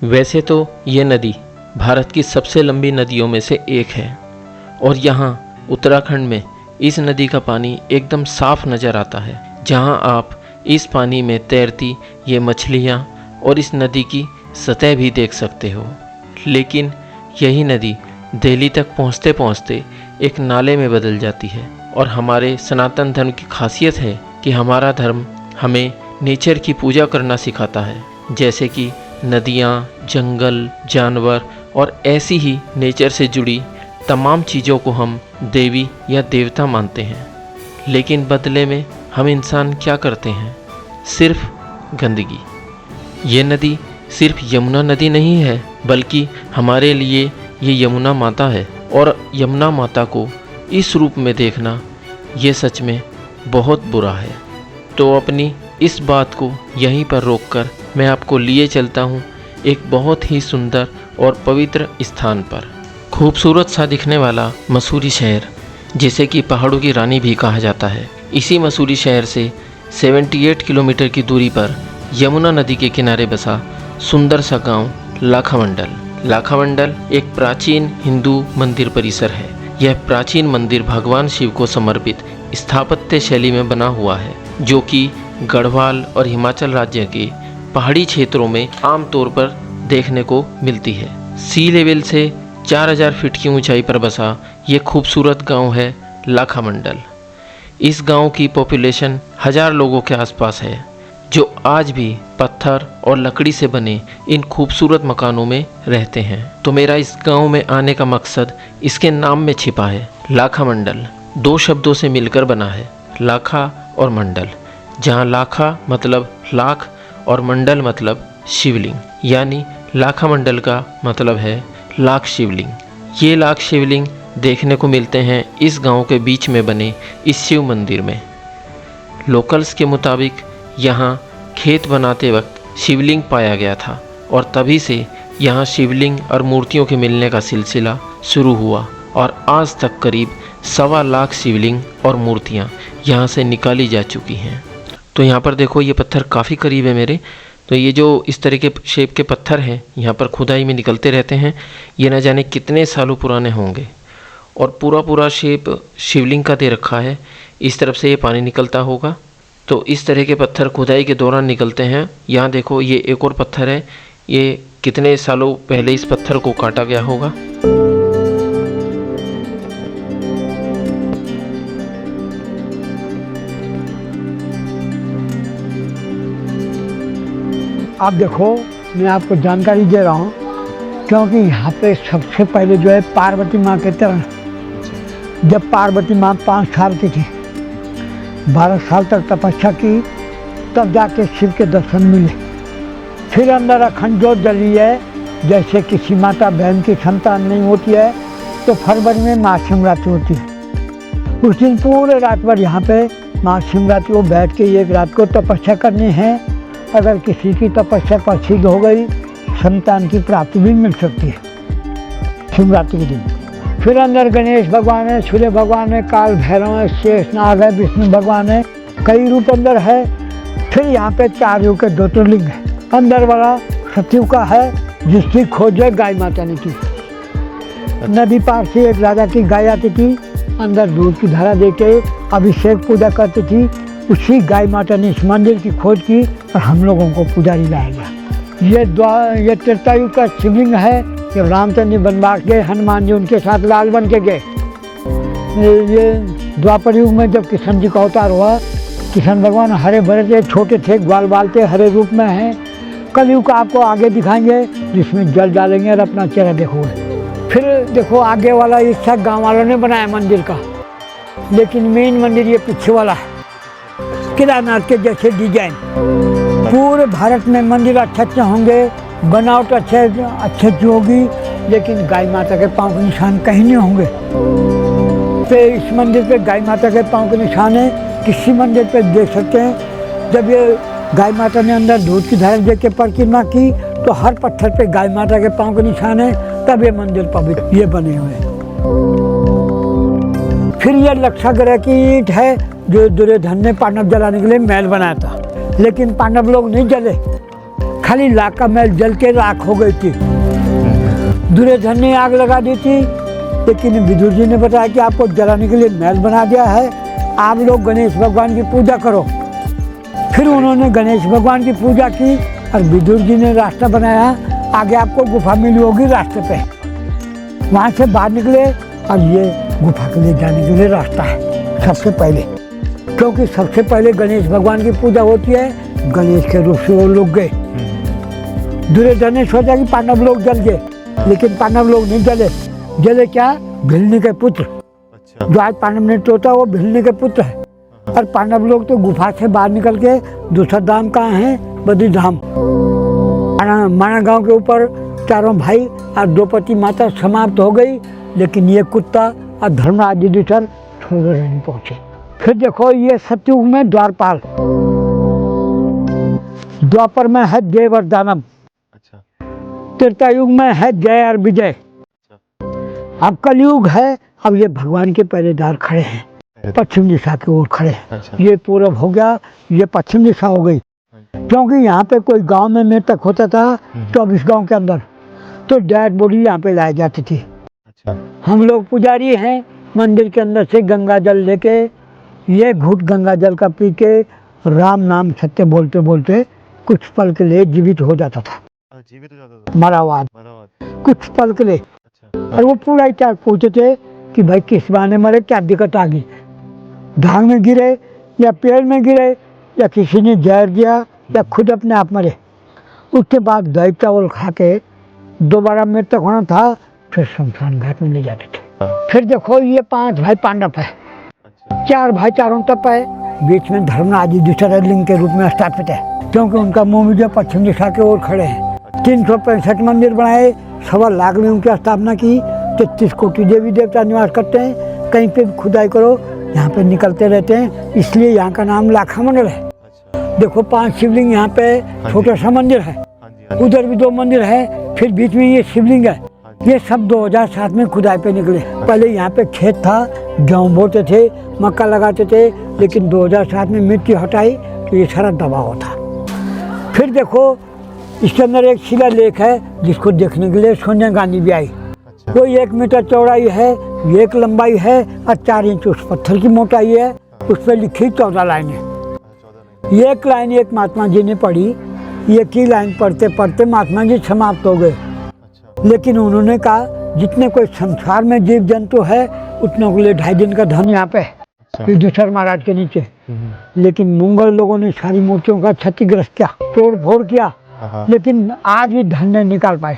वैसे तो ये नदी भारत की सबसे लंबी नदियों में से एक है और यहाँ उत्तराखंड में इस नदी का पानी एकदम साफ नज़र आता है, जहाँ आप इस पानी में तैरती ये मछलियाँ और इस नदी की सतह भी देख सकते हो। लेकिन यही नदी दिल्ली तक पहुँचते पहुँचते एक नाले में बदल जाती है और हमारे सनातन धर्म की खासियत है कि हमारा धर्म हमें नेचर की पूजा करना सिखाता है, जैसे कि नदियाँ, जंगल, जानवर और ऐसी ही नेचर से जुड़ी तमाम चीज़ों को हम देवी या देवता मानते हैं। लेकिन बदले में हम इंसान क्या करते हैं? सिर्फ गंदगी। ये नदी सिर्फ यमुना नदी नहीं है, बल्कि हमारे लिए ये यमुना माता है और यमुना माता को इस रूप में देखना ये सच में बहुत बुरा है। तो अपनी इस बात को यहीं पर रोककर मैं आपको लिए चलता हूँ एक बहुत ही सुंदर और पवित्र स्थान पर। खूबसूरत सा दिखने वाला मसूरी शहर, जिसे कि पहाड़ों की रानी भी कहा जाता है। इसी मसूरी शहर से 78 किलोमीटर की दूरी पर यमुना नदी के किनारे बसा सुंदर सा गांव लाखामंडल। लाखामंडल एक प्राचीन हिंदू मंदिर परिसर है। यह प्राचीन मंदिर भगवान शिव को समर्पित स्थापत्य शैली में बना हुआ है, जो कि गढ़वाल और हिमाचल राज्य के पहाड़ी क्षेत्रों में आमतौर पर देखने को मिलती है। सी लेवल से 4000 फीट की ऊंचाई पर बसा ये खूबसूरत गांव है लाखामंडल। इस गांव की पॉपुलेशन 1000 लोगों के आसपास है, जो आज भी पत्थर और लकड़ी से बने इन खूबसूरत मकानों में रहते हैं। तो मेरा इस गांव में आने का मकसद इसके नाम में छिपा है। लाखामंडल 2 शब्दों से मिलकर बना है, लाखा और मंडल, जहां लाखा मतलब लाख और मंडल मतलब शिवलिंग, यानी लाखामंडल का मतलब है लाख शिवलिंग। ये लाख शिवलिंग देखने को मिलते हैं इस गांव के बीच में बने इस शिव मंदिर में। लोकल्स के मुताबिक यहाँ खेत बनाते वक्त शिवलिंग पाया गया था और तभी से यहाँ शिवलिंग और मूर्तियों के मिलने का सिलसिला शुरू हुआ और आज तक करीब 1.25 लाख शिवलिंग और मूर्तियाँ यहाँ से निकाली जा चुकी हैं। तो यहाँ पर देखो, ये पत्थर काफ़ी करीब है मेरे। तो ये जो इस तरह के शेप के पत्थर हैं यहाँ पर खुदाई में निकलते रहते हैं। ये न जाने कितने सालों पुराने होंगे और पूरा शेप शिवलिंग का दे रखा है। इस तरफ से ये पानी निकलता होगा, तो इस तरह के पत्थर खुदाई के दौरान निकलते हैं। यहाँ देखो, ये एक और पत्थर है। ये कितने सालों पहले इस पत्थर को काटा गया होगा। आप देखो, मैं आपको जानकारी दे रहा हूँ, क्योंकि यहाँ पे सबसे पहले जो है पार्वती माँ के तरह, जब पार्वती माँ 5 साल की थी, 12 साल तक तपस्या की, तब जाके शिव के दर्शन मिले। फिर अंदर अखंड ज्योत जली है। जैसे किसी माता बहन की संतान नहीं होती है तो फरवरी में महाशिवरात्रि होती है। उस दिन पूरे रात भर यहाँ पे महाशिवरात्रि को बैठ के एक रात को तपस्या करनी है। अगर किसी की तपस्या सिद्ध हो गई, संतान की प्राप्ति भी मिल सकती है शिवरात्रि के दिन। फिर अंदर गणेश भगवान है, सूर्य भगवान है, काल भैरव है, शेषनाग है, विष्णु भगवान है, कई रूप अंदर है। फिर यहाँ पे 4 युग के ज्योतिर्लिंग है। अंदर वाला सतयुग का है, जिसकी खोज है गाय माता ने की। नदी पार से एक राजा की गाय आती थी, अंदर दूध की धारा देके अभिषेक पूजा करती थी। उसी गाय माता ने इस मंदिर की खोज की और हम लोगों को पुजारी लाया गया। ये त्रेतायुग का शिवलिंग है। जब रामचंद्र जी वनवास गए, हनुमान जी उनके साथ लाल बन के गए। ये द्वापर युग में जब किशन जी का अवतार हुआ, किशन भगवान हरे भरे थे, छोटे थे, ग्वाल बाल थे, हरे रूप में हैं। कलयुग का आपको आगे दिखाएंगे, जिसमें जल डालेंगे और अपना चेहरा देखोगे। फिर देखो, आगे वाला इच्छा गाँव वालों ने बनाया मंदिर का, लेकिन मेन मंदिर ये पीछे वाला है, केदारनाथ के जैसे डिजाइन। पूरे भारत में मंदिर अच्छे होंगे, बनावट अच्छे होगी, लेकिन गाय माता के पाँव के निशान कहीं नहीं होंगे। तो इस मंदिर पे गाय माता के पाँव के निशान है। किसी मंदिर पे देख सकते हैं, जब ये गाय माता ने अंदर दूध की धारा देख के परिक्रमा की, तो हर पत्थर पे गाय माता के पाँव के निशान है। तब ये मंदिर पवित्र ये बने हुए हैं। फिर ये लक्षाग्रह की ईंट है, जो दुर्योधन ने पांडव जलाने के लिए महल बनाया था, लेकिन पांडव लोग नहीं जले। खाली लाका महल जल के राख हो गई थी। दुर्योधन ने आग लगा दी थी, लेकिन विदुर जी ने बताया कि आपको जलाने के लिए महल बना दिया है, आप लोग गणेश भगवान की पूजा करो। फिर उन्होंने गणेश भगवान की पूजा की और विदुर जी ने रास्ता बनाया, आगे आपको गुफा मिली होगी रास्ते पे, वहाँ से बाहर निकले और ये गुफा के लिए जाने के लिए रास्ता है सबसे पहले। क्योंकि सबसे पहले गणेश भगवान की पूजा होती है, गणेश के रूप से वो लोग गए। दुर्योधन ने सोचा कि पांडव लोग जल गए, लेकिन पांडव लोग नहीं जले। जले क्या? भिलनी के पुत्र। अच्छा। जो आज पांडव ने तोता वो भिलनी के पुत्र है। और पांडव लोग तो गुफा से बाहर निकल के दूसरा धाम कहाँ है? बद्री धाम। माना गांव के ऊपर चारों भाई और द्रौपदी माता समाप्त हो गई, लेकिन ये कुत्ता और धर्मराज युधिष्ठिर छोड़ नहीं पहुंचे। फिर देखो ये सतयुग में द्वारपाल, द्वापर में है देव और दानव, अच्छा। त्रेता युग में है जय और विजय, अब कलयुग है। अब ये भगवान के पहरेदार खड़े हैं, पश्चिम दिशा की ओर खड़े हैं। अच्छा। ये पूरब हो गया, ये पश्चिम दिशा हो गई। क्योंकि यहाँ पे कोई गांव में मृतक होता था 24 गांव के अंदर, तो डेड बॉडी यहाँ पे लाई जाती थी। अच्छा। हम लोग पुजारी हैं, मंदिर के अंदर से गंगा जल लेके ये घूट गंगा जल का पी के राम नाम सत्य बोलते बोलते कुछ पल के लिए जीवित हो जाता था। जीवित हो जाता था, मरा हुआ कुछ पल के लिए। अच्छा। और वो पूरा इतिहास पूछते थे कि भाई किस बहाने मरे, क्या दिक्कत आ गई, धान में गिरे या पेड़ में गिरे या किसी ने जहर दिया या खुद अपने आप मरे। उसके बाद दही चावल खा के दोबारा मृतक होना था, फिर शमशान घाट में ले जाते थे। फिर देखो ये 5 भाई पांडव है, 4 भाई चारों तरफ है, बीच में धर्मराज युधिष्ठिर लिंग के रूप में स्थापित है। क्योंकि उनका मुंह जो पश्चिम दिशा की ओर खड़े हैं। 365 मंदिर बनाए, 1.25 लाख में उनकी स्थापना की। 33 कोटि देवी देवता निवास करते हैं, कहीं पे भी खुदाई करो यहाँ पे निकलते रहते हैं, इसलिए यहाँ का नाम लाखा मंडल है। देखो 5 शिवलिंग यहाँ पे, छोटा सा मंदिर है, उधर भी 2 मंदिर है, फिर बीच में ये शिवलिंग है। ये सब 2007 में खुदाई पे निकले। पहले यहाँ पे खेत था, गेहूँ बोते थे, मक्का लगाते थे, लेकिन 2007 में मिट्टी हटाई तो ये सारा दबाव था। फिर देखो इसके अंदर एक शिलालेख है, जिसको देखने के लिए सोनिया गांधी भी आई। वो 1 मीटर चौड़ाई है, 1 लंबाई है और 4 इंच उस पत्थर की मोटाई है। उस पर लिखी 14 लाइनें। एक लाइन एक महात्मा जी ने पढ़ी, एक ही लाइन पढ़ते पढ़ते महात्मा जी समाप्त हो गए। लेकिन उन्होंने कहा जितने कोई संसार में जीव जंतु है उतनों के लिए 2.5 दिन का धन यहाँ पे युधिष्ठिर महाराज के नीचे। लेकिन मुंगल लोगों ने सारी मूर्तियों का क्षतिग्रस्त किया, तोड़ फोड़ किया, लेकिन आज भी धन नहीं निकाल पाए।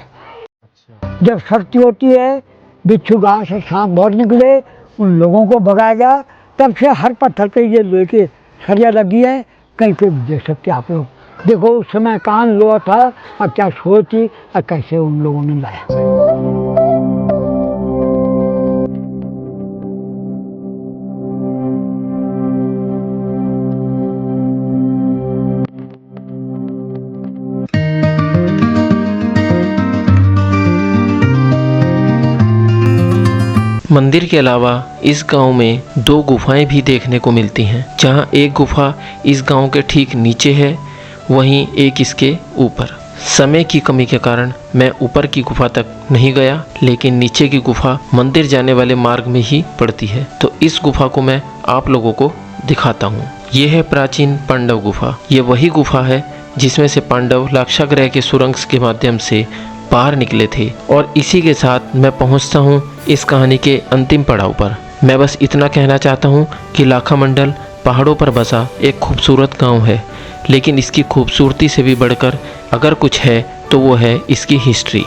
जब शक्ति होती है, बिच्छू गांव से सांप बहुत निकले, उन लोगों को भगाया गया, तब से हर पत्थर पे ये लोहे की सरिया लगी है। कहीं पे भी देख सकते आप लोग। देखो उस समय कान लोहा था और क्या सोच थी और कैसे उन लोगों ने लाया। मंदिर के अलावा इस गांव में 2 गुफाएं भी देखने को मिलती हैं, जहां एक गुफा इस गांव के ठीक नीचे है, वहीं एक इसके ऊपर। समय की कमी के कारण मैं ऊपर की गुफा तक नहीं गया, लेकिन नीचे की गुफा मंदिर जाने वाले मार्ग में ही पड़ती है, तो इस गुफा को मैं आप लोगों को दिखाता हूँ। ये है प्राचीन पांडव गुफा। ये वही गुफा है जिसमें से पांडव लाक्षागृह के सुरंग के माध्यम से बाहर निकले थे। और इसी के साथ मैं पहुंचता हूं इस कहानी के अंतिम पड़ाव पर। मैं बस इतना कहना चाहता हूं कि लाखा मंडल पहाड़ों पर बसा एक खूबसूरत गांव है, लेकिन इसकी खूबसूरती से भी बढ़कर अगर कुछ है तो वो है इसकी हिस्ट्री।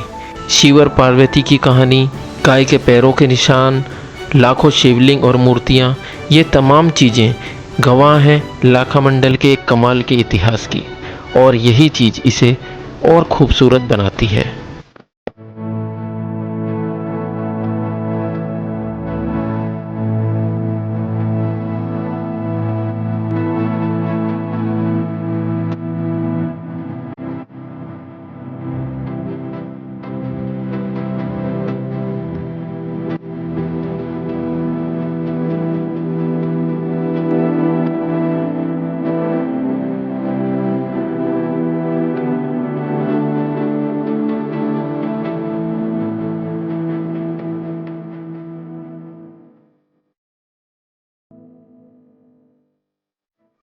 शिव और पार्वती की कहानी, गाय के पैरों के निशान, लाखों शिवलिंग और मूर्तियाँ, ये तमाम चीज़ें गवाह हैं लाखा मंडल के एक कमाल के इतिहास की, और यही चीज़ इसे और खूबसूरत बनाती है।